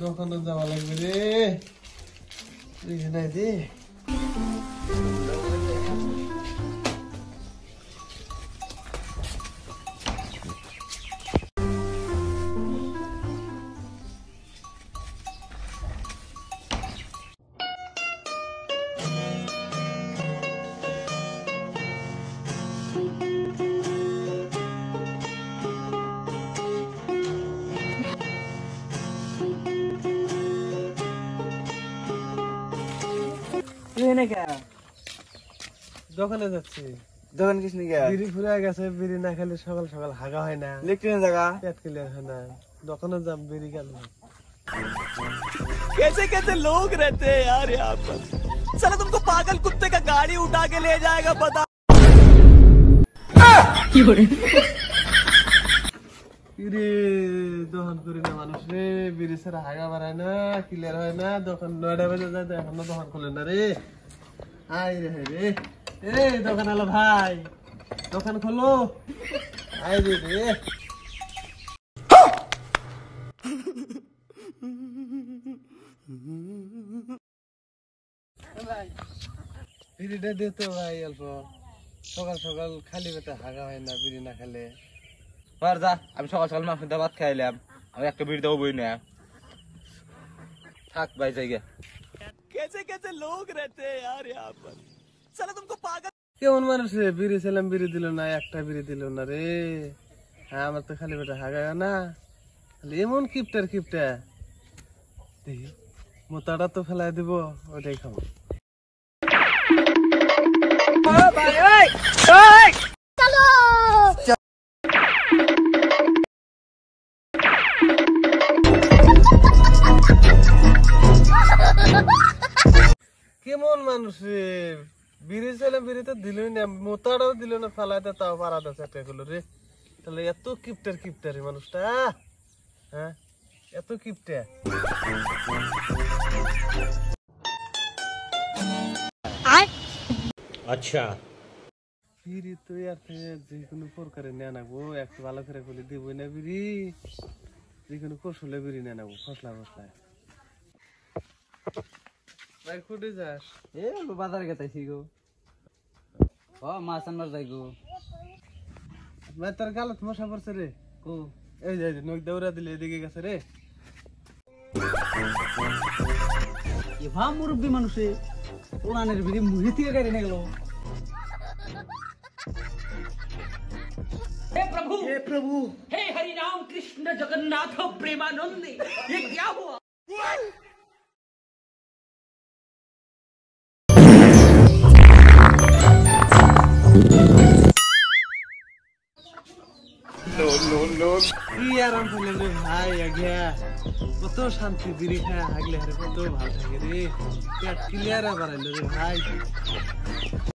দোকানে যাওয়া লাগবে রে নাই দে দোকানে যাচ্ছি দোকান কিস নি গা বিড়ি ফুরে গেছে বিড়ি না খেলে সকাল সকাল হাগা হয় না লেকট্রিন জায়গা পেট ক্লিয়ার হয় না দোকানে যাম বিড়ি কেন कैसे कैसे लोग रहते हैं यार यहाँ पर साला तुमको पागल कुत्ते का गाड़ी उठा के ले जाएगा पता বিড়ি দোকান করি না মানুষ রে বিড়ি ছাড়া হাগা বাড়ায় না ক্লিয়ার হয় না দোকান 9টা বাজে যায় এখনো দোকান খোলে না রে আই রে রে দোকান আলো ভাই দোকান খোলো আই রে রে বিড়িটা দে তো ভাই অল্প সকাল সকাল খালি পেটে হাগা হয় না বিড়ি না খেলে আর যা আমি সকাল সকাল মাংস দিয়ে ভাত খাইলাম আমি একটা বিড়ি দেবো বই না থাক ভাই জায়গা कैसे कैसे लोग रहते हैं यार यहाँ पर साला तुमको पागल কেমন মানুষ রে বিড়ি ছিলাম বিড়ি দিল না একটা বিড়ি দিল না রে হ্যাঁ আমার তো খালি পেটে হাগা না এমন কিপটার কিপটা দেখি মোতাটা তো ফেলাই দিব ওটাই খাবো কেমন মানুষ রে বিড়ি ছিলাম বিড়ি তো দিলই না মোতাটাও দিল না ফেলাইতে তাও পারাতে চেষ্টা করলো রে তাহলে এত কিপটার কিপটার রে মানুষটা হ্যাঁ এত কিপটা अच्छा বিড়ি তো যে কোনো প্রকারে নিয়ে নাগবো একটু ভালো করে বলে দিবই না বিড়ি যে কোনো কৌশলে বিড়ি নিয়ে নাগবো ফসলা ফসলায় ভাই কোটে যাস এ বাজারে গেতাইছি গো ও মাছ আনবার যাই গো ভাই তোর গালত মশা পড়ছে রে কো এই যে নখ দৌড়া দিলে এদিকে গেছে রে এ ভা মুরব্বি মানুষে পুরানের বিড়ি মুহি থেকে গাড়ি নিয়ে গেল हे प्रभु हे हरि राम कृष्ण जगन्नाथ प्रेमानंद ये क्या हुआ কি আরাম পেলে রে ভাই আগে কত শান্তি বিড়ি খায় হাগলে হারে কত ভালো থাকে রে পেট ক্লিয়ার বাড়াইলো রে ভাই